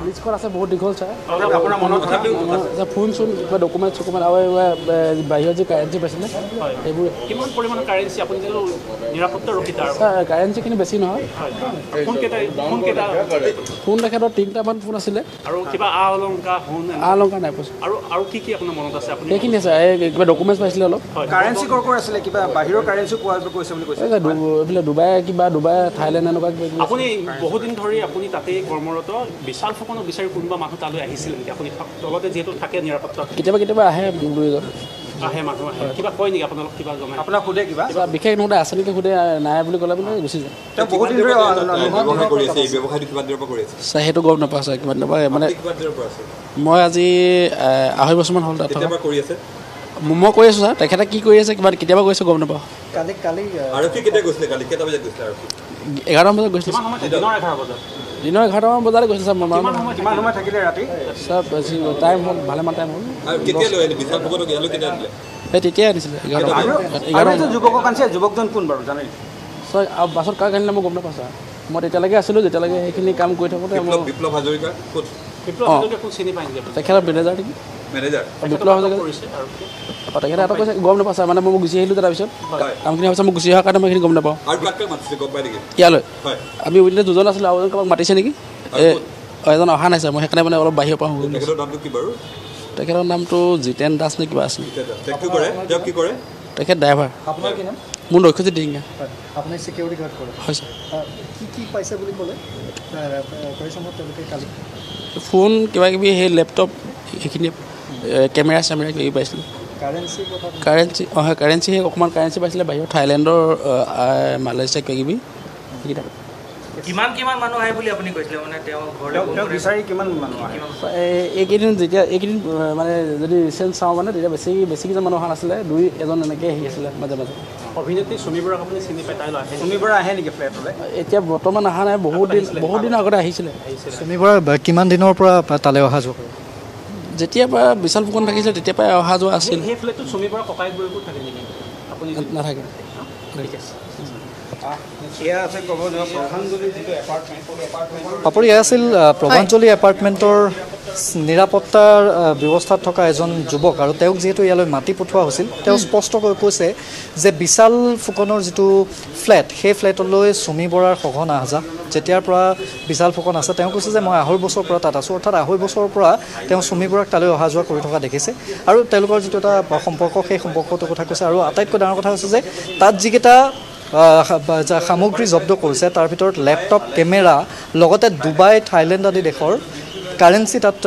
লিষ্টখন আছে বহুত দীঘল ছাৰ আপোনাৰ মনৰ কথাটো ফোন চোন কিবা ডকুমেণ্ট চকুমেণ্ট আৰু বাহিৰত যে কাৰেঞ্চি পাইছিলে এইবোৰ কিমান পৰিমাণৰ কাৰেঞ্চি আপুনি যিটো নিৰাপত্তাৰক্ষী তাৰ ছাৰ কাৰেঞ্চিখিনি বেছি নহয় ফোন তেখেতৰ 3টামান ফোন আছিলে আৰু কিবা অলংকাৰ নাই পইচা আৰু কি আপোনাৰ মনত আছে আপুনি সেইখিনি আছে কিবা ডকুমেণ্টছ পাইছিলে অলপ কাৰেঞ্চি কৰ আছিলে কিবা বাহিৰৰ কাৰেঞ্চি পোৱা কৈছে বুলি কৈছে এইফালে ডুবাই থাইলেণ্ড এনেকুৱা কিবা আপুনি বহুদিন ধৰি আপুনি তাতেই কৰ্মৰত বিশাল ফুকনক বিচাৰি কোনোবা মানুহ তালৈ আহিছিল নেকি আপুনি তলতে যিহেতু থাকে নিৰাপত্তা কেতিয়াবা আহে দুইজন আহে মানুহ আহে কিবা কয় নেকি আপোনালোক কিবা জনাই আপোনাক সোধে কিবা বিশেষ নোতে আছে নেকি সোধে নাই বুলি ক'লে মানে গুচি যায় তেওঁ বহুত দিন ধৰি ব্যৱসায় কৰি আছে এই ব্যৱসায়টো কিমান দিনৰ পৰা কৰি আছে ছাৰ সেইটো গম নাপাওঁ ছাৰ কিমান নাপায় মানে কিমান দিনৰ পৰা আছে মই আজি 2.5 বছৰমান হ'ল তাত কেতিয়াবা কৰি আছে মই কৈ আছোঁ ছাৰ তেখেতে কি কৰি আছে কিবা কেতিয়াবা কৈছে গম নাপাওঁ কালি আৰক্ষী কেতিয়া গৈছিলে কালি কেইটা বজাত গৈছিলে আৰক্ষী 11মান বজাত গৈছিলে দিনৰ 11মান বজাতে গৈছিলে ছাৰ কিমান সময় থাকিলে ৰাতি ছাৰ বেছি টাইম হ'ল ভালেমান টাইম হ'ল আৰু কেতিয়া লৈ আহিলে বিশাল ফুকনক ইয়ালৈ কেতিয়া দিলে সেই তেতিয়াই আনিছিলে 11 যুৱকক আনিছে যুৱকজন কোন বাৰু জানে ছাৰ আৰু বাছত কাক আনিলে মই গম নাপাওঁ ছাৰ মই তেতিয়ালৈকে আছিলোঁ যেতিয়ালৈকে সেইখিনি কাম কৰি থাকোঁতে বিপ্লৱ হাজৰিকা ক'ত তেখেতৰ মেনেজাৰ নেকি মেনেজাৰ বিপ্লৱ হাজৰিকা তেখেতে এটা কৈছে গম নাপাওঁ ছাৰ মানে মই গুচি আহিলোঁ তাৰপিছত কামখিনি ভাবিছে মই গুচি অহাৰ কাৰণে মই সেইখিনি গম নাপাওঁ আৰু কাক মাতিছে গম পাই নেকি ইয়ালৈ আমি উইটনেছ দুজন আছিলোঁ আৰু এজন কাৰোবাক মাতিছে নেকি এজন অহা নাই ছাৰ মই সেইকাৰণে মানে অলপ বাহিৰৰ পৰা আহোঁ তেখেতৰ নামটো কি বাৰু তেখেতৰ নামটো জিতেন দাস নে কিবা আছিল কি কৰে তেখেত ড্ৰাইভাৰ আপোনাৰ কি নাম মোৰ নক্ষজিত দিহিঙীয়া আপুনি চিকিউৰিটি গাৰ্ড কৰে হয় ছাৰ কি পাইছে বুলি ক'লে পৰিশ্ৰমত তেওঁলোকে কালি ফোন কিবা কিবি সেই লেপটপ সেইখিনি কেমেৰা চেমেৰা কিবা কিবি পাইছিলোঁ কাৰেঞ্চি সেই অকণমান কাৰেঞ্চি পাইছিলে বাহিৰত থাইলেণ্ডৰ মালয়েছিয়া কিবা কিবি সেইকেইটা কিমান মানুহ আহে বুলি আপুনি কৈছিলে মানে তেওঁ বিচাৰি কিমান মানুহ আহে এইকেইদিন মানে যদি ৰিচেণ্ট চাওঁ মানে তেতিয়া বেছিকেইজন মানুহ অহা নাছিলে এজন এনেকৈ আহি আছিলে মাজে মাজে অভিনেত্ৰী চুমি বৰাক আপুনি চিনি পায় তাইলৈ আহে চুমি বৰা আহে নেকি ফ্লেটলৈ এতিয়া বৰ্তমান অহা নাই বহুত দিনৰ আগতে আহিছিলে চুমি বৰা কিমান দিনৰ পৰা তালৈ অহা যোৱা কৰে যেতিয়াৰ পৰা বিশাল ফুকন থাকিছিলে তেতিয়াৰ পৰাই অহা যোৱা আছিল সেই ফ্লেটটোত চুমি বৰা ককায়েকবোৰ থাকে নেকি আপুনি নাথাকে ঠিক আছে পাপৰি এয়া আছিল প্ৰভাঞ্জলি এপাৰ্টমেণ্টৰ নিৰাপত্তাৰ ব্যৱস্থাত থকা এজন যুৱক আৰু তেওঁক যিহেতু ইয়ালৈ মাতি পঠোৱা হৈছিল তেওঁ স্পষ্টকৈ কৈছে যে বিশাল ফুকনৰ যিটো ফ্লেট সেই ফ্লেটলৈ চুমি বৰাৰ সঘন আহ যাহ যেতিয়াৰ পৰা বিশাল ফুকন আছে তেওঁ কৈছে যে মই 2.5 বছৰৰ পৰা তাত আছোঁ অৰ্থাৎ 2.5 বছৰৰ পৰা তেওঁ চুমি বৰাক তালৈ অহা যোৱা কৰি থকা দেখিছে আৰু তেওঁলোকৰ যিটো এটা সম্পৰ্ক সেই সম্পৰ্কটোৰ কথা কৈছে আৰু আটাইতকৈ ডাঙৰ কথা হৈছে যে তাত যিকেইটা সামগ্ৰী জব্দ কৰিছে তাৰ ভিতৰত লেপটপ কেমেৰা লগতে ডুবাই থাইলেণ্ড আদি দেশৰ কাৰেঞ্চি তাত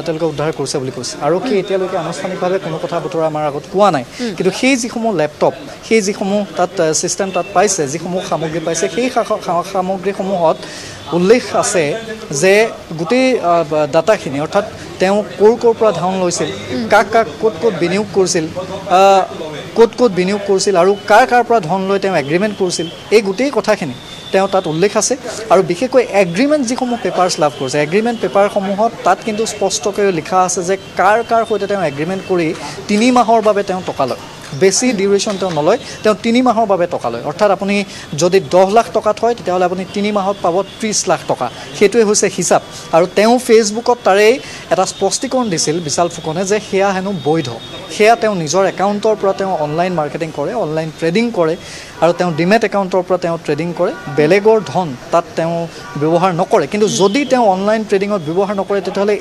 তেওঁলোকে উদ্ধাৰ কৰিছে বুলি কৈছে আৰক্ষী এতিয়ালৈকে আনুষ্ঠানিকভাৱে কোনো কথা বতৰা আমাৰ আগত কোৱা নাই কিন্তু সেই যিসমূহ লেপটপ সেই যিসমূহ তাত ছিষ্টেম তাত পাইছে যিসমূহ সামগ্ৰী পাইছে সেই সামগ্ৰীসমূহত উল্লেখ আছে যে গোটেই ডাটাখিনি অৰ্থাৎ তেওঁ ক'ৰ পৰা ধন লৈছিল কাক ক'ত বিনিয়োগ কৰিছিল ক'ত বিনিয়োগ কৰিছিল আৰু কাৰ পৰা ধন লৈ তেওঁ এগ্ৰিমেণ্ট কৰিছিল এই গোটেই কথাখিনি তেওঁ তাত উল্লেখ আছে আৰু বিশেষকৈ এগ্ৰিমেণ্ট যিসমূহ পেপাৰ্ছ লাভ কৰিছে এগ্ৰিমেণ্ট পেপাৰসমূহত তাত কিন্তু স্পষ্টকৈ লিখা আছে যে কাৰ সৈতে তেওঁ এগ্ৰিমেণ্ট কৰি 3 মাহৰ বাবে তেওঁ টকা লয় বেছি ডিউৰেশ্যন তেওঁ নলয় তেওঁ 3 মাহৰ বাবে টকা লয় অৰ্থাৎ আপুনি যদি 10 লাখ টকাত হয় তেতিয়াহ'লে আপুনি 3 মাহত পাব 30 লাখ টকা সেইটোৱে হৈছে হিচাপ আৰু তেওঁ ফেচবুকত তাৰেই এটা স্পষ্টীকৰণ দিছিল বিশাল ফুকনে যে সেয়া হেনো বৈধ সেয়া তেওঁ নিজৰ একাউণ্টৰ পৰা তেওঁ অনলাইন মাৰ্কেটিং কৰে অনলাইন ট্ৰেডিং কৰে আৰু তেওঁ ডিমেট একাউণ্টৰ পৰা তেওঁ ট্ৰেডিং কৰে বেলেগৰ ধন তাত তেওঁ ব্যৱহাৰ নকৰে কিন্তু যদি তেওঁ অনলাইন ট্ৰেডিঙত ব্যৱহাৰ নকৰে তেতিয়াহ'লে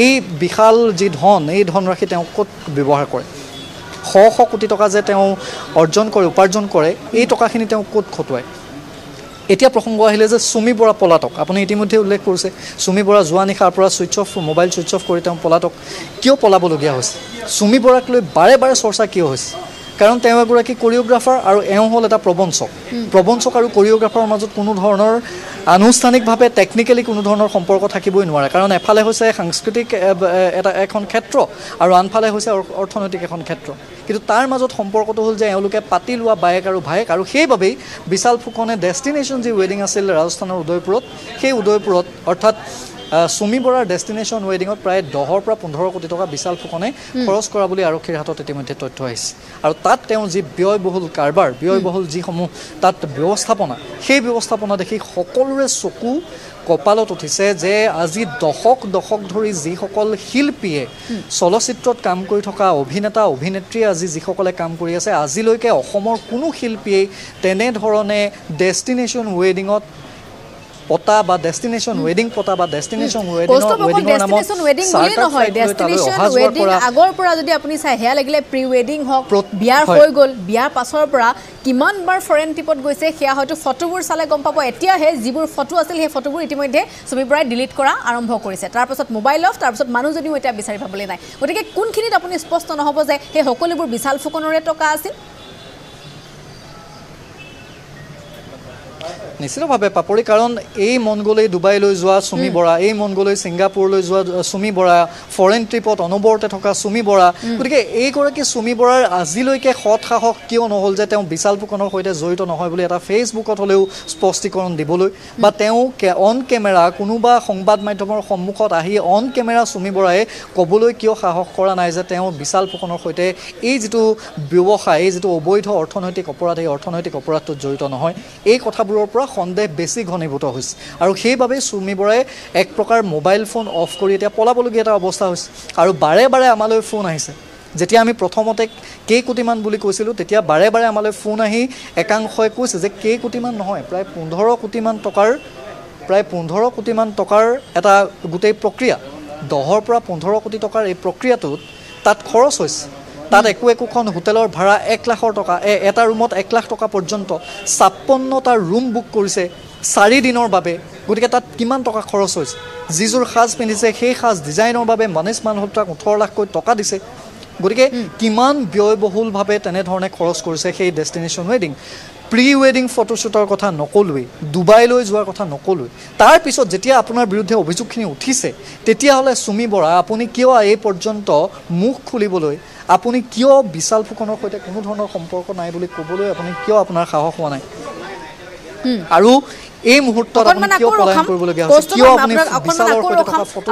এই বিশাল যি ধন এই ধনৰাশি তেওঁ ক'ত ব্যৱহাৰ কৰে শ কোটি টকা যে তেওঁ উপাৰ্জন কৰে এই টকাখিনি তেওঁ ক'ত খটুৱায় এতিয়া প্ৰসংগ আহিলে যে চুমি বৰা পলাতক আপুনি ইতিমধ্যে উল্লেখ কৰিছে চুমি বৰা যোৱা নিশাৰ পৰা মোবাইল ছুইচ অফ কৰি তেওঁ পলাতক কিয় পলাবলগীয়া হৈছে চুমি বৰাক লৈ বাৰে চৰ্চা কিয় হৈছে কাৰণ তেওঁ এগৰাকী কোৰিঅ'গ্ৰাফাৰ আৰু এওঁ হ'ল এটা প্ৰবঞ্চক আৰু কোৰিঅ'গ্ৰাফাৰৰ মাজত কোনো ধৰণৰ আনুষ্ঠানিকভাৱে টেকনিকেলি কোনো ধৰণৰ সম্পৰ্ক থাকিবই নোৱাৰে কাৰণ এফালে হৈছে সাংস্কৃতিক এখন ক্ষেত্ৰ আৰু আনফালে হৈছে অৰ্থনৈতিক এখন ক্ষেত্ৰ কিন্তু তাৰ মাজত সম্পৰ্কটো হ'ল যে এওঁলোকে পাতি লোৱা বায়েক আৰু ভায়েক আৰু সেইবাবেই বিশাল ফুকনে ডেষ্টিনেশ্যন যি ৱেডিং আছিল ৰাজস্থানৰ উদয়পুৰত সেই উদয়পুৰত অৰ্থাৎ সুমি বৰাৰ ডেষ্টিনেশ্যন ৱেডিঙত প্ৰায় 10 পৰা 15 কোটি টকা বিশাল ফুকনে খৰচ কৰা বুলি আৰক্ষীৰ হাতত ইতিমধ্যে তথ্য আহিছে আৰু তাত তেওঁ যি ব্যয়বহুল কাৰবাৰ ব্যয়বহুল যিসমূহ তাত ব্যৱস্থাপনা সেই ব্যৱস্থাপনা দেখি সকলোৰে চকু কপালত উঠিছে যে আজি দশক ধৰি যিসকল শিল্পীয়ে চলচ্চিত্ৰত কাম কৰি থকা অভিনেতা অভিনেত্ৰী আজি যিসকলে কাম কৰি আছে আজিলৈকে অসমৰ কোনো শিল্পীয়ে তেনেধৰণে ডেষ্টিনেশ্যন ৱেডিঙত পতা বা ডেষ্টিনেশ্যন ৱেডিং পতা বা ডেষ্টিনেশ্যন ৱেডিঙৰ নামত আগৰ পৰা যদি আপুনি চাই হেয়া লাগিলে প্ৰি ৱেডিং হওক বিয়াৰ হৈ গ'ল বিয়াৰ পাছৰ পৰা কিমান বাৰ ফৰেন ট্ৰিপত গৈছে সেয়া হয়তো ফটোবোৰ চালে গম পাব এতিয়াহে যিবোৰ ফটো আছিল সেই ফটোবোৰ ইতিমধ্যে সুমি বৰাই ডিলিট কৰা আৰম্ভ কৰিছে তাৰপাছত মোবাইল অফ তাৰপাছত মানুহজনীও এতিয়া বিচাৰি পাবলৈ নাই গতিকে কোনখিনিত আপুনি স্পষ্ট নহ'ব যে সেই সকলোবোৰ বিশাল ফুকনৰে টকা আছিল নিশ্চিতভাৱে পাপৰি কাৰণ এই মন গ'লেই ডুবাইলৈ যোৱা সুমি বৰা এই মন গ'লেই ছিংগাপুৰলৈ যোৱা সুমি বৰা ফৰেন ট্ৰিপত অনবৰতে থকা সুমি বৰা গতিকে এইগৰাকী সুমি বৰাৰ আজিলৈকে সৎ সাহস কিয় নহ'ল যে তেওঁ বিশাল ফুকনৰ সৈতে জড়িত নহয় বুলি এটা ফেচবুকত হ'লেও স্পষ্টীকৰণ দিবলৈ বা তেওঁ অন কেমেৰা কোনোবা সংবাদ মাধ্যমৰ সন্মুখত আহি অন কেমেৰা সুমি বৰাই ক'বলৈ কিয় সাহস কৰা নাই যে তেওঁ বিশাল ফুকনৰ সৈতে এই যিটো ব্যৱসায় এই যিটো অবৈধ অৰ্থনৈতিক অপৰাধ এই অৰ্থনৈতিক অপৰাধটোত জড়িত নহয় এই কথাবোৰৰ পৰা সন্দেহ বেছি ঘনীভূত হৈছে আৰু সেইবাবে সুমি বৰাই এক প্ৰকাৰ মোবাইল ফোন অফ কৰি এতিয়া পলাবলগীয়া এটা অৱস্থা হৈছে আৰু বাৰে বাৰে আমালৈ ফোন আহিছে যেতিয়া আমি প্ৰথমতে কেইকোটিমান বুলি কৈছিলোঁ তেতিয়া বাৰে বাৰে আমালৈ ফোন আহি একাংশই কৈছে যে কেইকোটিমান নহয় প্ৰায় 15 কোটিমান টকাৰ এটা গোটেই প্ৰক্ৰিয়া 10 পৰা 15 কোটি টকাৰ এই প্ৰক্ৰিয়াটোত তাত খৰচ হৈছে তাত একোখন হোটেলৰ ভাড়া 1 লাখৰ টকা এটা ৰুমত 1 লাখ টকা পৰ্যন্ত 56টা ৰুম বুক কৰিছে 4 দিনৰ বাবে গতিকে তাত কিমান টকা খৰচ হৈছে যিযোৰ সাজ পিন্ধিছে সেই সাজ ডিজাইনৰ বাবে মানিছ মালহোত্ৰাক 18 লাখকৈ টকা দিছে গতিকে কিমান ব্যয়বহুলভাৱে তেনেধৰণে খৰচ কৰিছে সেই ডেষ্টিনেশ্যন ৱেডিং প্ৰি ৱেডিং ফটোশ্বুটৰ কথা নকলোৱেই ডুবাইলৈ যোৱাৰ কথা নকলোৱেই তাৰপিছত যেতিয়া আপোনাৰ বিৰুদ্ধে অভিযোগখিনি উঠিছে তেতিয়াহ'লে সুমি বৰা আপুনি কিয় এই পৰ্যন্ত মুখ খুলিবলৈ আপুনি কিয় বিশাল ফুকনৰ সৈতে কোনো ধৰণৰ সম্পৰ্ক নাই বুলি ক'বলৈ আপুনি কিয় আপোনাৰ সাহস হোৱা নাই আৰু এই মুহূৰ্তত আপুনি কিয় পলায়ন কৰিবলগীয়া হৈছে কিয় আপুনি বিশালৰ সৈতে থকা ফটো